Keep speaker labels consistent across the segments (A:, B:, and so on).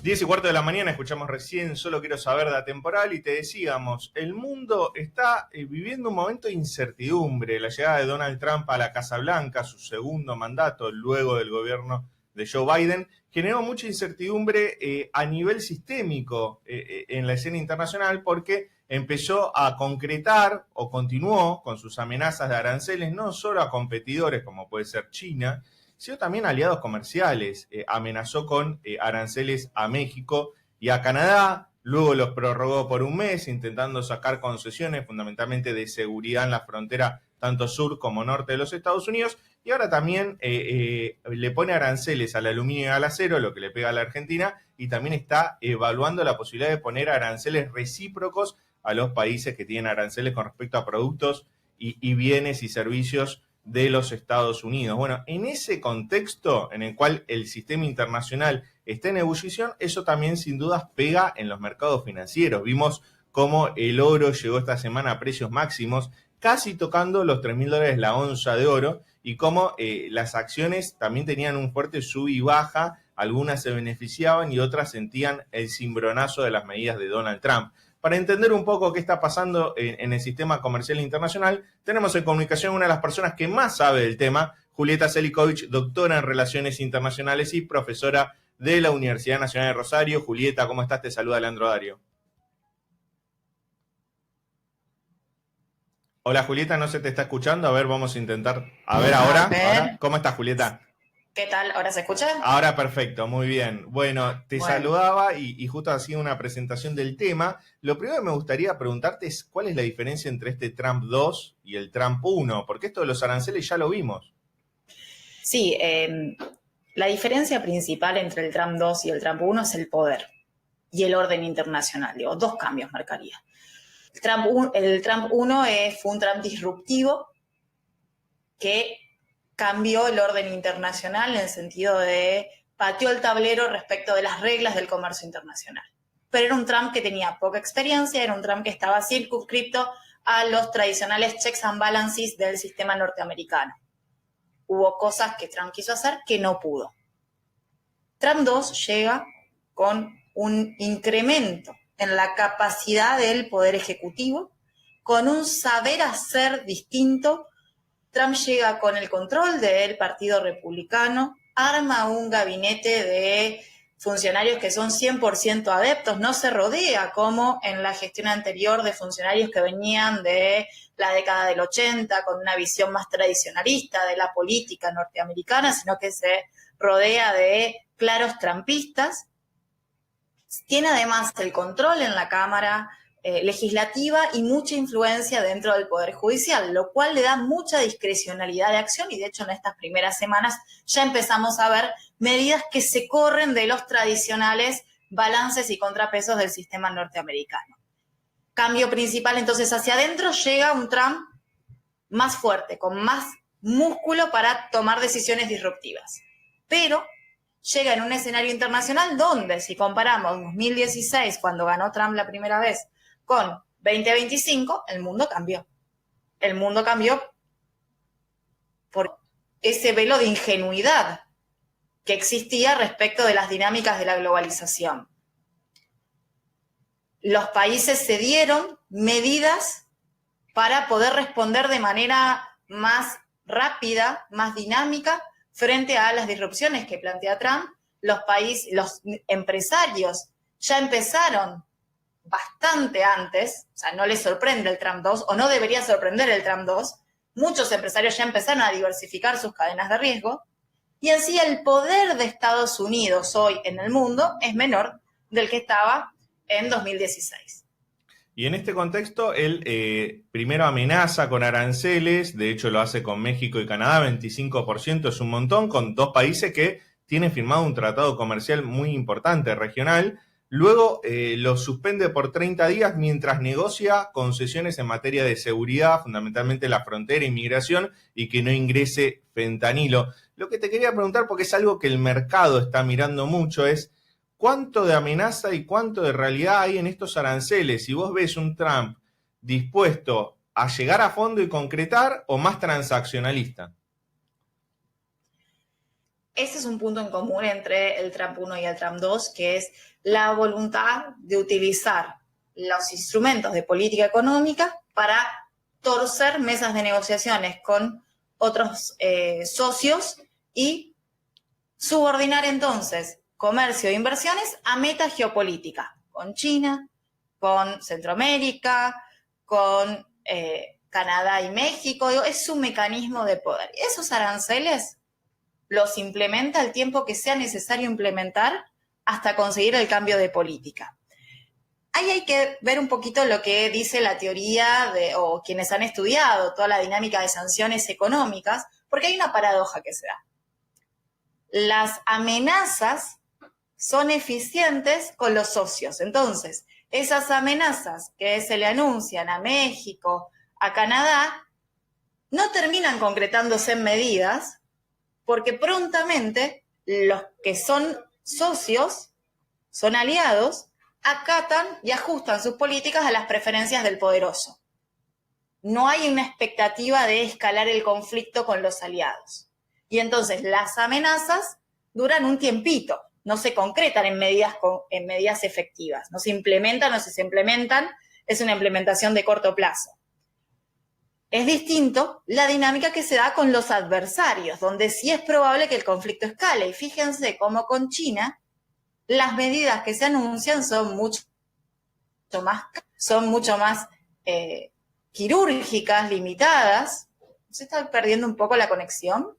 A: 10:15 de la mañana, escuchamos recién Solo Quiero Saber de Atemporal y te decíamos, el mundo está viviendo un momento de incertidumbre. La llegada de Donald Trump a la Casa Blanca, su segundo mandato luego del gobierno de Joe Biden, generó mucha incertidumbre a nivel sistémico en la escena internacional porque empezó a concretar o continuó con sus amenazas de aranceles no solo a competidores como puede ser China, sino también aliados comerciales. Amenazó con aranceles a México y a Canadá, luego los prorrogó por un mes, intentando sacar concesiones fundamentalmente de seguridad en la frontera tanto sur como norte de los Estados Unidos, y ahora también le pone aranceles al aluminio y al acero, lo que le pega a la Argentina, y también está evaluando la posibilidad de poner aranceles recíprocos a los países que tienen aranceles con respecto a productos y bienes y servicios de los Estados Unidos. Bueno, en ese contexto en el cual el sistema internacional está en ebullición, eso también sin dudas pega en los mercados financieros. Vimos cómo el oro llegó esta semana a precios máximos, casi tocando los $3.000 la onza de oro, y cómo las acciones también tenían un fuerte sub y baja, algunas se beneficiaban y otras sentían el cimbronazo de las medidas de Donald Trump. Para entender un poco qué está pasando en el sistema comercial internacional, tenemos en comunicación una de las personas que más sabe del tema, Julieta Selikovich, doctora en Relaciones Internacionales y profesora de la Universidad Nacional de Rosario. Julieta, ¿cómo estás? Te saluda Leandro Dario. Hola Julieta, no se te está escuchando. A ver, vamos a intentar. A ver ahora. ¿Cómo estás, Julieta?
B: ¿Qué tal? ¿Ahora se escucha?
A: Ahora perfecto, muy bien. Bueno, te saludaba y justo hacía una presentación del tema. Lo primero que me gustaría preguntarte es cuál es la diferencia entre este Trump 2 y el Trump 1, porque esto de los aranceles ya lo vimos.
B: Sí, la diferencia principal entre el Trump 2 y el Trump 1 es el poder y el orden internacional. Digo, dos cambios marcaría. El Trump 1 fue un Trump disruptivo que cambió el orden internacional en el sentido de pateó el tablero respecto de las reglas del comercio internacional. Pero era un Trump que tenía poca experiencia, era un Trump que estaba circunscripto a los tradicionales checks and balances del sistema norteamericano. Hubo cosas que Trump quiso hacer que no pudo. Trump 2 llega con un incremento en la capacidad del poder ejecutivo, con un saber hacer distinto. Trump llega con el control del Partido Republicano, arma un gabinete de funcionarios que son 100% adeptos, no se rodea como en la gestión anterior de funcionarios que venían de la década del 80 con una visión más tradicionalista de la política norteamericana, sino que se rodea de claros trumpistas. Tiene además el control en la Cámara legislativa y mucha influencia dentro del Poder Judicial, lo cual le da mucha discrecionalidad de acción y de hecho en estas primeras semanas ya empezamos a ver medidas que se corren de los tradicionales balances y contrapesos del sistema norteamericano. Cambio principal, entonces hacia adentro llega un Trump más fuerte, con más músculo para tomar decisiones disruptivas. Pero llega en un escenario internacional donde, si comparamos 2016, cuando ganó Trump la primera vez, con 2025, el mundo cambió. El mundo cambió por ese velo de ingenuidad que existía respecto de las dinámicas de la globalización. Los países se dieron medidas para poder responder de manera más rápida, más dinámica, frente a las disrupciones que plantea Trump. Los empresarios ya empezaron bastante antes, o sea, no les sorprende el Trump 2, o no debería sorprender el Trump 2, muchos empresarios ya empezaron a diversificar sus cadenas de riesgo, y en sí el poder de Estados Unidos hoy en el mundo es menor del que estaba en 2016.
A: Y en este contexto, él primero amenaza con aranceles, de hecho lo hace con México y Canadá, 25% es un montón, con dos países que tienen firmado un tratado comercial muy importante, regional. Luego lo suspende por 30 días mientras negocia concesiones en materia de seguridad, fundamentalmente la frontera, inmigración y que no ingrese fentanilo. Lo que te quería preguntar, porque es algo que el mercado está mirando mucho, es ¿cuánto de amenaza y cuánto de realidad hay en estos aranceles? Si vos ves un Trump dispuesto a llegar a fondo y concretar o más transaccionalista.
B: ese es un punto en común entre el Trump 1 y el Trump 2, que es la voluntad de utilizar los instrumentos de política económica para torcer mesas de negociaciones con otros socios y subordinar entonces comercio e inversiones a meta geopolítica, con China, con Centroamérica, con Canadá y México. Es un mecanismo de poder. Esos aranceles los implementa el tiempo que sea necesario implementar hasta conseguir el cambio de política. Ahí hay que ver un poquito lo que dice la teoría o quienes han estudiado toda la dinámica de sanciones económicas, porque hay una paradoja que se da. Las amenazas son eficientes con los socios. Entonces, esas amenazas que se le anuncian a México, a Canadá, no terminan concretándose en medidas, porque prontamente los que son socios, son aliados, acatan y ajustan sus políticas a las preferencias del poderoso. No hay una expectativa de escalar el conflicto con los aliados. Y entonces las amenazas duran un tiempito, no se concretan en medidas efectivas, no se implementan o si se implementan, es una implementación de corto plazo. Es distinto la dinámica que se da con los adversarios, donde sí es probable que el conflicto escale. Y fíjense cómo con China las medidas que se anuncian son mucho más quirúrgicas, limitadas. ¿Se está perdiendo un poco la conexión?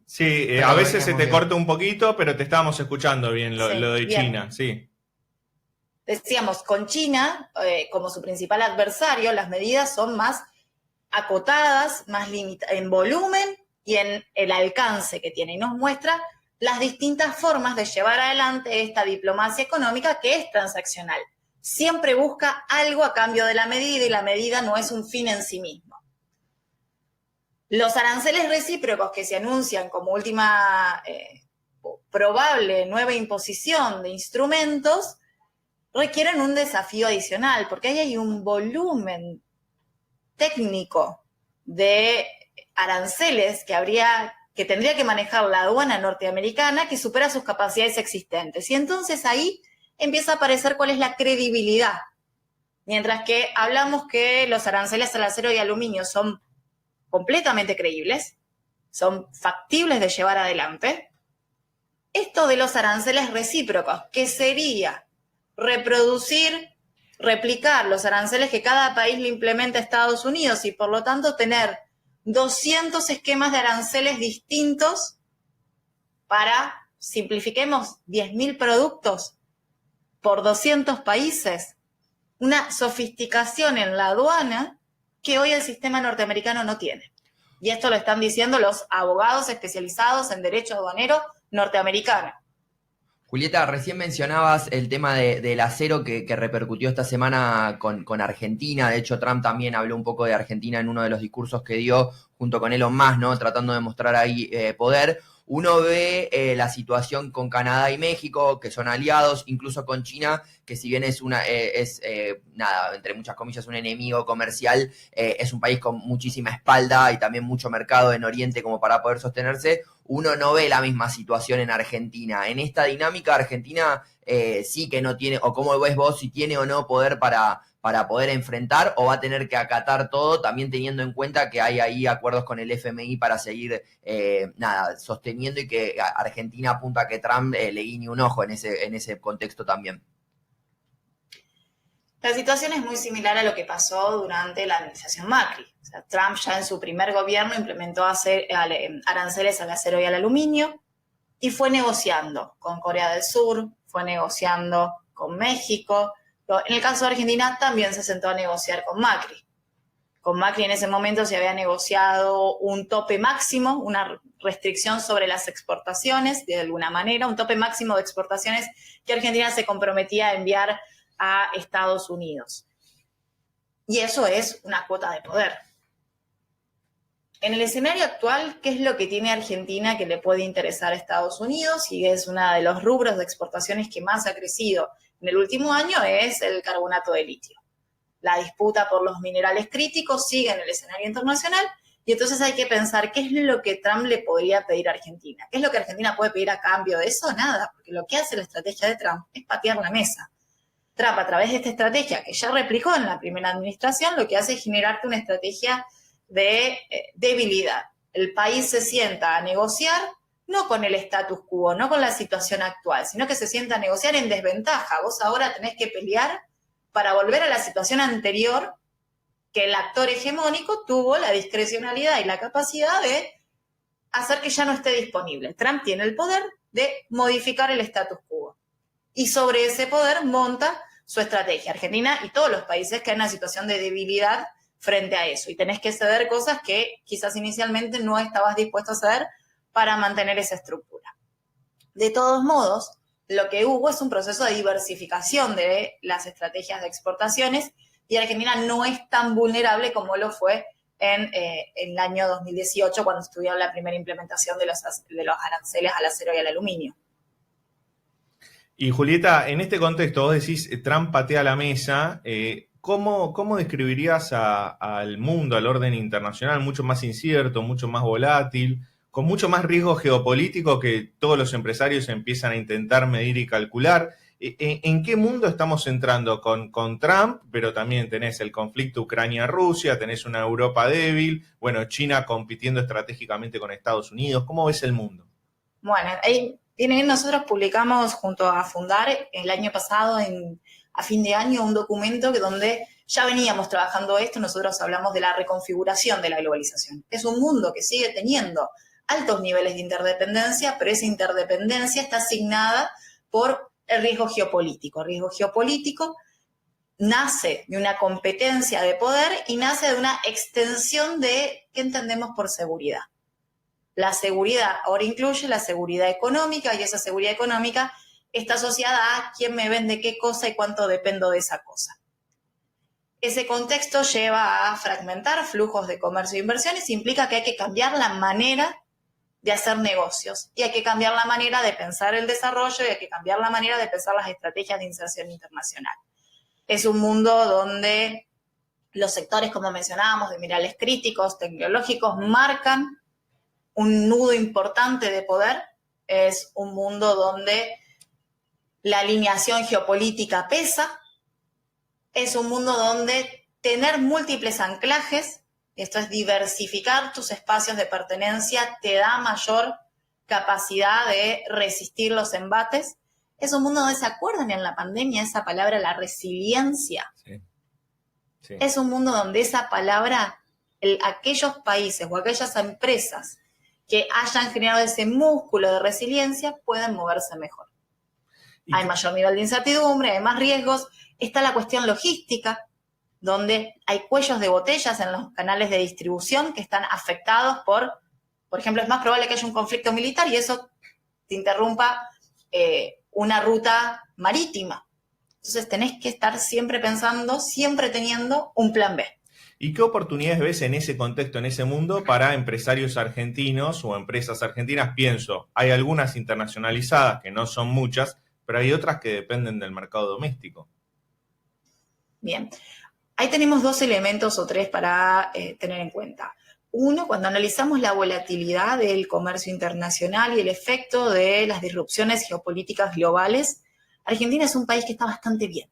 A: Sí, a veces se te corta un poquito, pero te estábamos escuchando bien lo de bien. China, sí.
B: Decíamos, con China, como su principal adversario, las medidas son más acotadas, más limitadas en volumen y en el alcance que tiene. Y nos muestra las distintas formas de llevar adelante esta diplomacia económica que es transaccional. Siempre busca algo a cambio de la medida y la medida no es un fin en sí mismo. Los aranceles recíprocos que se anuncian como última probable nueva imposición de instrumentos requieren un desafío adicional, porque ahí hay un volumen técnico de aranceles que tendría que manejar la aduana norteamericana que supera sus capacidades existentes. Y entonces ahí empieza a aparecer cuál es la credibilidad. Mientras que hablamos que los aranceles al acero y aluminio son completamente creíbles, son factibles de llevar adelante. Esto de los aranceles recíprocos, que sería replicar los aranceles que cada país le implementa a Estados Unidos y por lo tanto tener 200 esquemas de aranceles distintos para, simplifiquemos, 10.000 productos por 200 países. Una sofisticación en la aduana que hoy el sistema norteamericano no tiene. Y esto lo están diciendo los abogados especializados en derecho aduanero norteamericano.
C: Julieta, recién mencionabas el tema del acero que repercutió esta semana con Argentina. De hecho, Trump también habló un poco de Argentina en uno de los discursos que dio junto con Elon Musk, ¿no? Tratando de mostrar ahí poder. Uno ve la situación con Canadá y México, que son aliados, incluso con China, que si bien es entre muchas comillas, un enemigo comercial, es un país con muchísima espalda y también mucho mercado en Oriente como para poder sostenerse. Uno no ve la misma situación en Argentina. En esta dinámica, Argentina sí que no tiene, o cómo ves vos, si tiene o no poder para poder enfrentar, o va a tener que acatar todo, también teniendo en cuenta que hay ahí acuerdos con el FMI para seguir sosteniendo y que Argentina apunta a que Trump le guiñe un ojo en ese contexto también.
B: La situación es muy similar a lo que pasó durante la administración Macri. O sea, Trump ya en su primer gobierno implementó aranceles al acero y al aluminio y fue negociando con Corea del Sur, fue negociando con México. En el caso de Argentina también se sentó a negociar con Macri. Con Macri en ese momento se había negociado un tope máximo, una restricción sobre las exportaciones, de alguna manera, un tope máximo de exportaciones que Argentina se comprometía a enviar a Estados Unidos. Y eso es una cuota de poder. En el escenario actual, ¿qué es lo que tiene Argentina que le puede interesar a Estados Unidos? Y es uno de los rubros de exportaciones que más ha crecido en el último año, es el carbonato de litio. La disputa por los minerales críticos sigue en el escenario internacional Y entonces hay que pensar qué es lo que Trump le podría pedir a Argentina. ¿Qué es lo que Argentina puede pedir a cambio de eso? Nada, porque lo que hace la estrategia de Trump es patear la mesa. Trump, a través de esta estrategia que ya replicó en la primera administración, lo que hace es generarte una estrategia de debilidad. El país se sienta a negociar no con el status quo, no con la situación actual, sino que se sienta a negociar en desventaja. Vos ahora tenés que pelear para volver a la situación anterior que el actor hegemónico tuvo la discrecionalidad y la capacidad de hacer que ya no esté disponible. Trump tiene el poder de modificar el status quo. Y sobre ese poder monta su estrategia. Argentina y todos los países que hay en una situación de debilidad frente a eso. Y tenés que ceder cosas que quizás inicialmente no estabas dispuesto a ceder para mantener esa estructura. De todos modos, lo que hubo es un proceso de diversificación de las estrategias de exportaciones y Argentina no es tan vulnerable como lo fue en el año 2018 cuando estuvieron la primera implementación de los aranceles al acero y al aluminio.
A: Y Julieta, en este contexto vos decís Trump patea la mesa, ¿cómo describirías al mundo, al orden internacional, mucho más incierto, mucho más volátil, con mucho más riesgo geopolítico que todos los empresarios empiezan a intentar medir y calcular? ¿En qué mundo estamos entrando con Trump? Pero también tenés el conflicto Ucrania-Rusia, tenés una Europa débil, bueno, China compitiendo estratégicamente con Estados Unidos. ¿Cómo ves el mundo?
B: Bueno, nosotros publicamos junto a Fundar el año pasado, a fin de año, un documento donde ya veníamos trabajando esto. Nosotros hablamos de la reconfiguración de la globalización. Es un mundo que sigue teniendo altos niveles de interdependencia, pero esa interdependencia está asignada por el riesgo geopolítico. El riesgo geopolítico nace de una competencia de poder y nace de una extensión de qué entendemos por seguridad. La seguridad ahora incluye la seguridad económica y esa seguridad económica está asociada a quién me vende qué cosa y cuánto dependo de esa cosa. Ese contexto lleva a fragmentar flujos de comercio e inversiones, implica que hay que cambiar la manera de hacer negocios y hay que cambiar la manera de pensar el desarrollo y hay que cambiar la manera de pensar las estrategias de inserción internacional. Es un mundo donde los sectores, como mencionábamos, de minerales críticos, tecnológicos, marcan un nudo importante de poder. Es un mundo donde la alineación geopolítica pesa. Es un mundo donde tener múltiples anclajes, esto es diversificar tus espacios de pertenencia, te da mayor capacidad de resistir los embates. Es un mundo donde se acuerdan en la pandemia esa palabra, la resiliencia. Sí. Sí. Es un mundo donde esa palabra, aquellos países o aquellas empresas que hayan generado ese músculo de resiliencia pueden moverse mejor. Hay mayor nivel de incertidumbre, hay más riesgos. Está la cuestión logística, donde hay cuellos de botellas en los canales de distribución que están afectados por ejemplo, es más probable que haya un conflicto militar y eso te interrumpa una ruta marítima. Entonces tenés que estar siempre pensando, siempre teniendo un plan B.
A: ¿Y qué oportunidades ves en ese contexto, en ese mundo, para empresarios argentinos o empresas argentinas? Pienso, hay algunas internacionalizadas, que no son muchas, pero hay otras que dependen del mercado doméstico.
B: Bien, ahí tenemos dos elementos o tres para tener en cuenta. Uno, cuando analizamos la volatilidad del comercio internacional y el efecto de las disrupciones geopolíticas globales, Argentina es un país que está bastante bien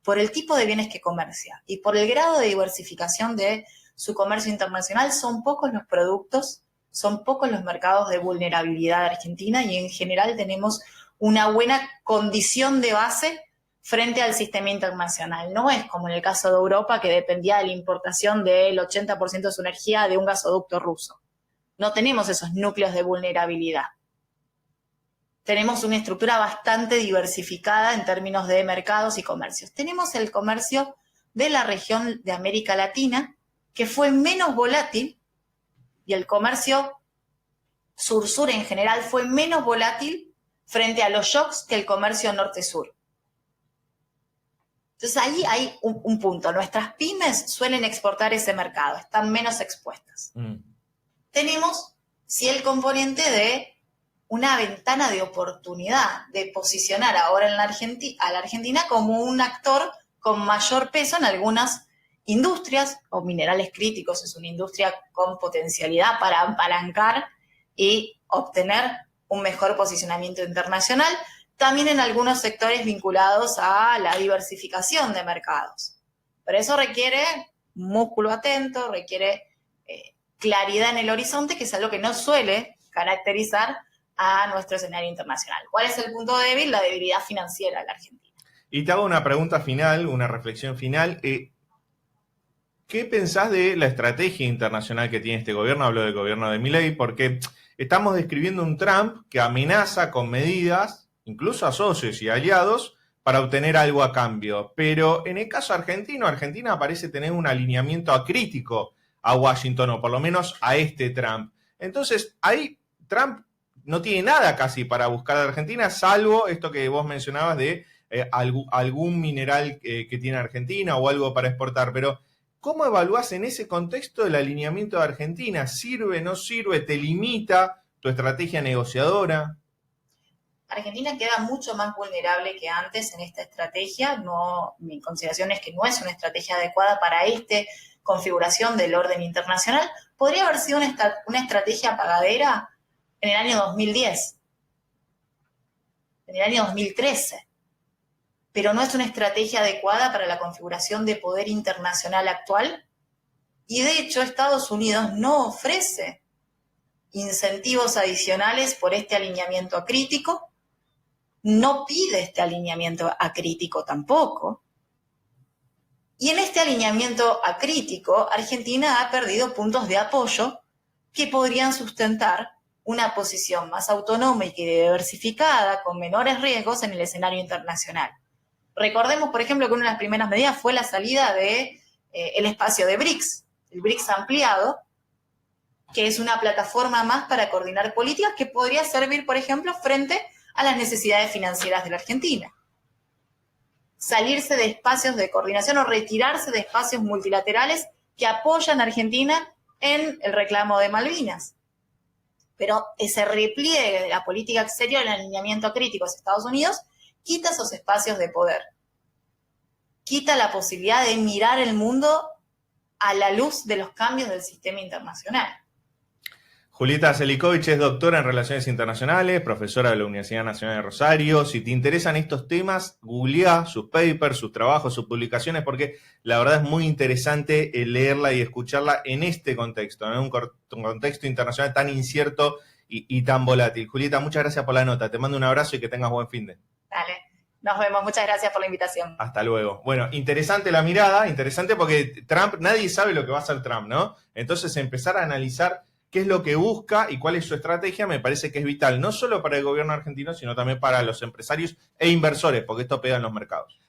B: por el tipo de bienes que comercia y por el grado de diversificación de su comercio internacional. Son pocos los productos, son pocos los mercados de vulnerabilidad de Argentina y en general tenemos una buena condición de base frente al sistema internacional. No es como en el caso de Europa, que dependía de la importación del 80% de su energía de un gasoducto ruso. No tenemos esos núcleos de vulnerabilidad. Tenemos una estructura bastante diversificada en términos de mercados y comercios. Tenemos el comercio de la región de América Latina, que fue menos volátil, y el comercio sur-sur en general fue menos volátil frente a los shocks que el comercio norte-sur. Entonces ahí hay un punto. Nuestras pymes suelen exportar ese mercado, están menos expuestas. Tenemos, sí, el componente de una ventana de oportunidad de posicionar ahora a la Argentina como un actor con mayor peso en algunos industrias o minerales críticos, es una industria con potencialidad para apalancar y obtener un mejor posicionamiento internacional, también en algunos sectores vinculados a la diversificación de mercados. Pero eso requiere músculo atento, requiere claridad en el horizonte, que es algo que no suele caracterizar a nuestro escenario internacional. ¿Cuál es el punto débil? La debilidad financiera de la Argentina.
A: Y te hago una pregunta final, una reflexión final. ¿Qué pensás de la estrategia internacional que tiene este gobierno? Hablo del gobierno de Milei, porque estamos describiendo un Trump que amenaza con medidas, incluso a socios y aliados, para obtener algo a cambio. Pero en el caso argentino, Argentina parece tener un alineamiento acrítico a Washington, o por lo menos a este Trump. Entonces, ahí Trump no tiene nada casi para buscar a Argentina, salvo esto que vos mencionabas de algún mineral que tiene Argentina o algo para exportar. Pero, ¿cómo evalúas en ese contexto el alineamiento de Argentina? ¿Sirve, no sirve? ¿Te limita tu estrategia negociadora?
B: Argentina queda mucho más vulnerable que antes en esta estrategia. No, mi consideración es que no es una estrategia adecuada para esta configuración del orden internacional. Podría haber sido una estrategia pagadera en el año 2010, en el año 2013, pero no es una estrategia adecuada para la configuración de poder internacional actual. Y de hecho, Estados Unidos no ofrece incentivos adicionales por este alineamiento acrítico, no pide este alineamiento acrítico tampoco. Y en este alineamiento acrítico, Argentina ha perdido puntos de apoyo que podrían sustentar una posición más autonómica y diversificada, con menores riesgos en el escenario internacional. Recordemos, por ejemplo, que una de las primeras medidas fue la salida de el espacio de BRICS, el BRICS ampliado, que es una plataforma más para coordinar políticas que podría servir, por ejemplo, frente a las necesidades financieras de la Argentina. Salirse de espacios de coordinación o retirarse de espacios multilaterales que apoyan a Argentina en el reclamo de Malvinas. Pero ese repliegue de la política exterior, el alineamiento crítico hacia Estados Unidos, quita esos espacios de poder. Quita la posibilidad de mirar el mundo a la luz de los cambios del sistema internacional.
A: Julieta Selikovic es doctora en Relaciones Internacionales, profesora de la Universidad Nacional de Rosario. Si te interesan estos temas, googleá sus papers, sus trabajos, sus publicaciones, porque la verdad es muy interesante leerla y escucharla en este contexto, en un contexto internacional tan incierto y tan volátil. Julieta, muchas gracias por la nota. Te mando un abrazo y que tengas buen fin de.
B: Dale, nos vemos. Muchas gracias por la invitación.
A: Hasta luego. Bueno, interesante la mirada, interesante porque Trump, nadie sabe lo que va a hacer Trump, ¿no? Entonces empezar a analizar qué es lo que busca y cuál es su estrategia me parece que es vital, no solo para el gobierno argentino, sino también para los empresarios e inversores, porque esto pega en los mercados.